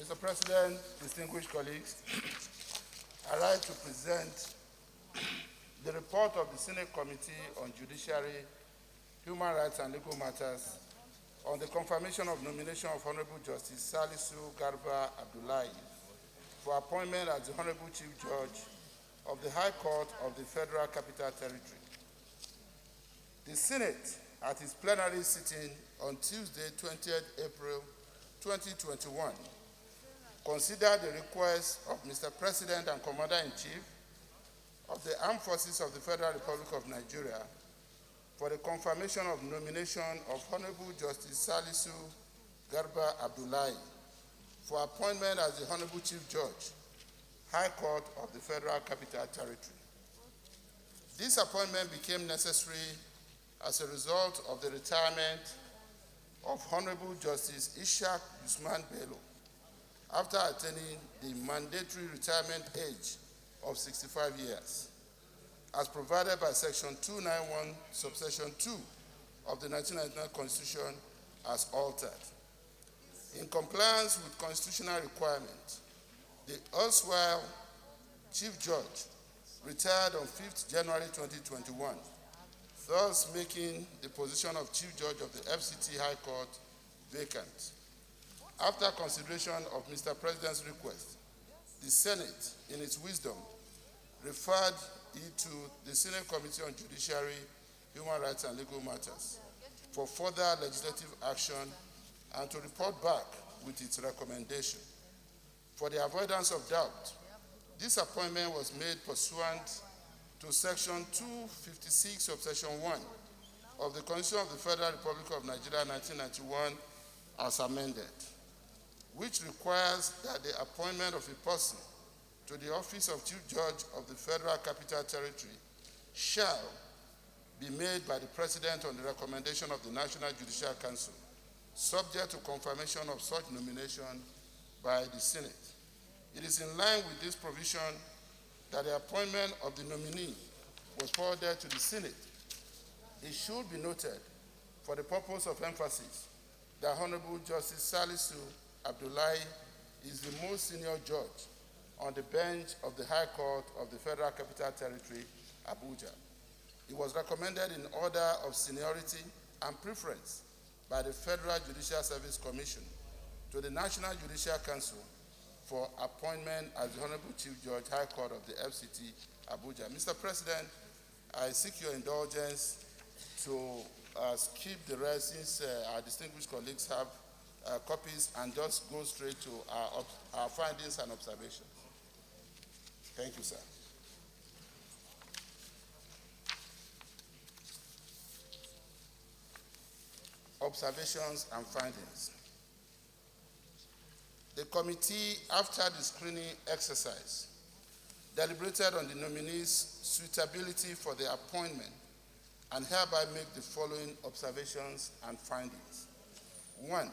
Mr. President, distinguished colleagues, I rise to present the report of the Senate Committee on Judiciary, Human Rights and Legal Matters on the confirmation of nomination of Honorable Justice Salisu Garba Abdullahi for appointment as the Honorable Chief Judge of the High Court of the Federal Capital Territory. The Senate, at its plenary sitting on Tuesday, 20th April 2021, considered the request of Mr. President and Commander-in-Chief of the Armed Forces of the Federal Republic of Nigeria for the confirmation of nomination of Honorable Justice Salisu Garba Abdullahi for appointment as the Honorable Chief Judge, High Court of the Federal Capital Territory. This appointment became necessary as a result of the retirement of Honorable Justice Ishaq Usman Bello after attaining the mandatory retirement age of 65 years, as provided by Section 291, subsection 2 of the 1999 Constitution as altered. In compliance with constitutional requirements, the erstwhile Chief Judge retired on 5th January 2021, thus making the position of Chief Judge of the FCT High Court vacant. After consideration of Mr. President's request, the Senate, in its wisdom, referred it to the Senate Committee on Judiciary, Human Rights and Legal Matters for further legislative action and to report back with its recommendation. For the avoidance of doubt, this appointment was made pursuant to Section 256, subsection 1 of the Constitution of the Federal Republic of Nigeria, 1991, as amended, which requires that the appointment of a person to the office of Chief Judge of the Federal Capital Territory shall be made by the President on the recommendation of the National Judicial Council, subject to confirmation of such nomination by the Senate. It is in line with this provision that the appointment of the nominee was forwarded to the Senate. It should be noted, for the purpose of emphasis, that Honorable Justice Salisu Abdullahi is the most senior judge on the bench of the High Court of the Federal Capital Territory, Abuja. He was recommended in order of seniority and preference by the Federal Judicial Service Commission to the National Judicial Council for appointment as the Honorable Chief Judge, High Court of the FCT, Abuja. Mr. President, I seek your indulgence to skip the rest since our distinguished colleagues have copies and just go straight to our findings and observations. Thank you, sir. Observations and findings. The committee, after the screening exercise, deliberated on the nominee's suitability for the appointment and hereby make the following observations and findings. 1,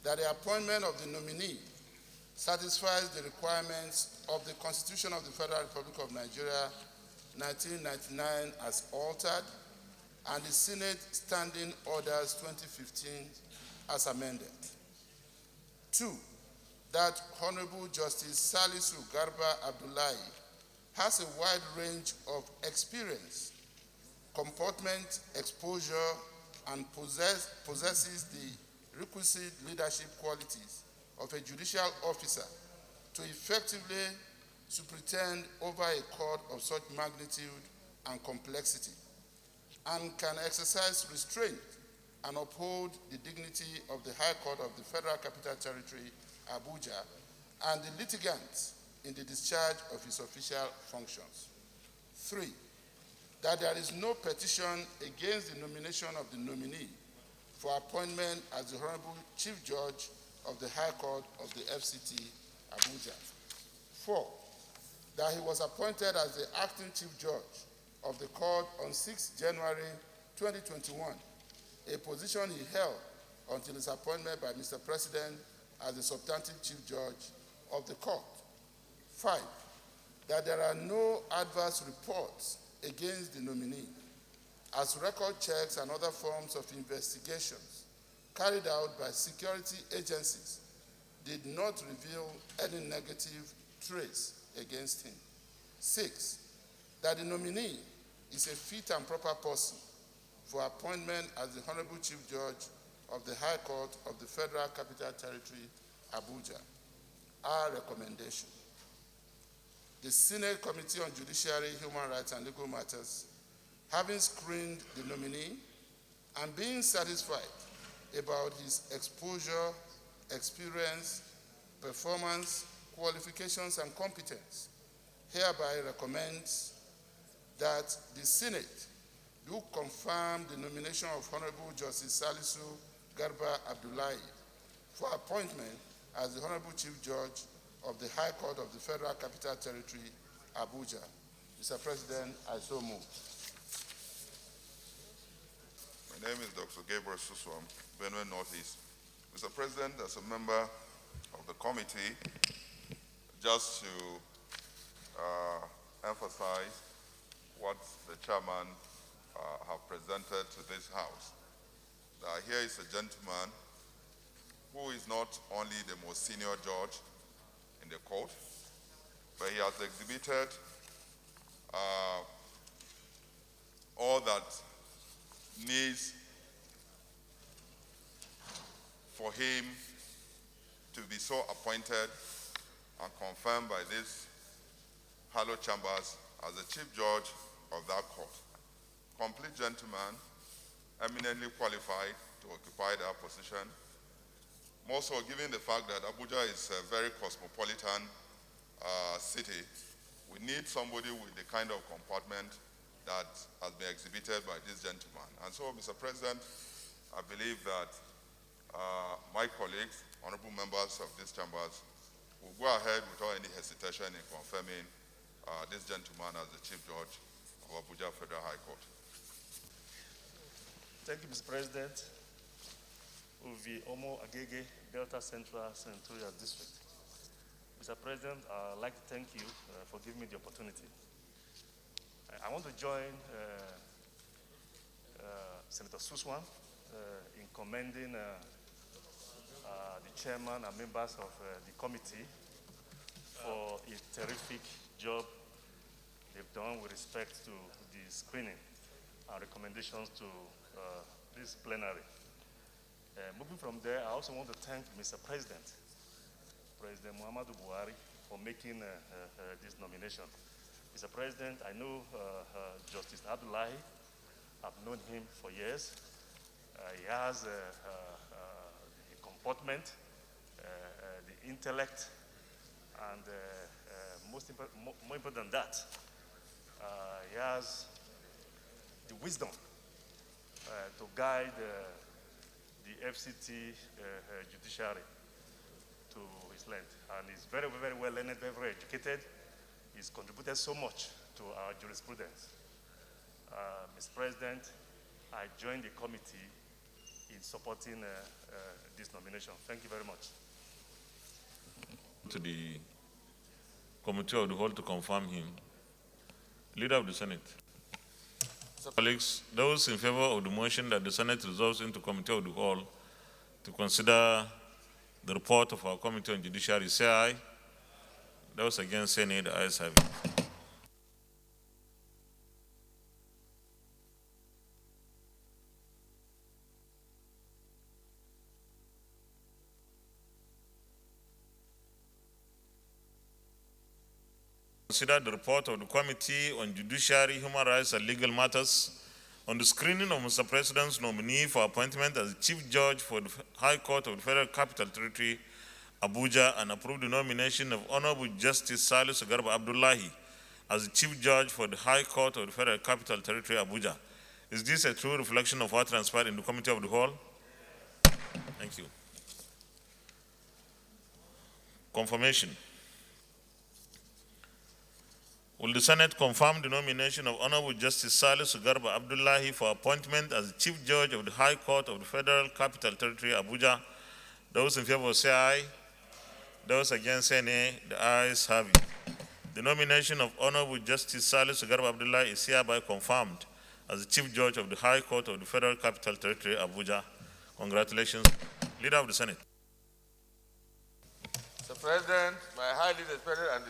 that the appointment of the nominee satisfies the requirements of the Constitution of the Federal Republic of Nigeria, 1999 as altered, and the Senate Standing Orders 2015 as amended. 2, that Honorable Justice Salisu Garba Abdullahi has a wide range of experience, comportment, exposure, and possesses the requisite leadership qualities of a judicial officer to effectively superintend over a court of such magnitude and complexity, and can exercise restraint and uphold the dignity of the High Court of the Federal Capital Territory, Abuja, and the litigants in the discharge of his official functions. 3, that there is no petition against the nomination of the nominee for appointment as the Honorable Chief Judge of the High Court of the FCT, Abuja. 4, that he was appointed as the acting Chief Judge of the court on 6 January 2021, a position he held until his appointment by Mr. President as the substantive Chief Judge of the court. 5, that there are no adverse reports against the nominee, as record checks and other forms of investigations carried out by security agencies did not reveal any negative trace against him. 6, that the nominee is a fit and proper person for appointment as the Honorable Chief Judge of the High Court of the Federal Capital Territory, Abuja. Our recommendation: the Senate Committee on Judiciary, Human Rights and Legal Matters, having screened the nominee and being satisfied about his exposure, experience, performance, qualifications, and competence, hereby recommends that the Senate do confirm the nomination of Honorable Justice Salisu Garba Abdullahi for appointment as the Honorable Chief Judge of the High Court of the Federal Capital Territory, Abuja. Mr. President, I so move. My name is Dr. Gabriel Suswam, Benue Northeast. Mr. President, as a member of the committee, just to emphasize what the chairman have presented to this House. Here is a gentleman who is not only the most senior judge in the court, but he has exhibited all that needs for him to be so appointed and confirmed by this hallowed chambers as the chief judge of that court. Complete gentleman, eminently qualified to occupy that position. More so given the fact that Abuja is a very cosmopolitan city, we need somebody with the kind of comportment that has been exhibited by this gentleman. And so, Mr. President, I believe that my colleagues, honorable members of these chambers, will go ahead without any hesitation in confirming this gentleman as the Chief Judge of Abuja Federal High Court. Thank you, Mr. President. Uvi Omo Agege, Delta Central Senatorial District. Mr. President, I'd like to thank you for giving me the opportunity. I want to join Senator Suswan in commending the chairman and members of the committee for a terrific job they've done with respect to the screening and recommendations to this plenary. Moving from there, I also want to thank Mr. President Muhammadu Buhari, for making this nomination. Mr. President, I know Justice Abdullahi. I've known him for years. He has the comportment, the intellect, and more important than that, he has the wisdom to guide the FCT Judiciary to his length. And he's very, very well learned, very, very educated. He's contributed so much to our jurisprudence. Mr. President, I joined the committee in supporting this nomination. Thank you very much. To the Committee of the Whole to confirm him. Leader of the Senate. Colleagues, those in favor of the motion that the Senate resolves into Committee of the Whole to consider the report of our Committee on Judiciary, say aye. Those against, say nay. The ayes have it. Consider the report of the Committee on Judiciary, Human Rights and Legal Matters on the screening of Mr. President's nominee for appointment as the Chief Judge for the High Court of the Federal Capital Territory, Abuja, and approve the nomination of Honorable Justice Salisu Garba Abdullahi as the Chief Judge for the High Court of the Federal Capital Territory, Abuja. Is this a true reflection of what transpired in the Committee of the Whole? Thank you. Confirmation. Will the Senate confirm the nomination of Honorable Justice Salisu Garba Abdullahi for appointment as the Chief Judge of the High Court of the Federal Capital Territory, Abuja? Those in favor say aye. Those against say nay. The ayes have it. The nomination of Honorable Justice Salisu Garba Abdullahi is hereby confirmed as the Chief Judge of the High Court of the Federal Capital Territory, Abuja. Congratulations. Leader of the Senate. President, my highly respected and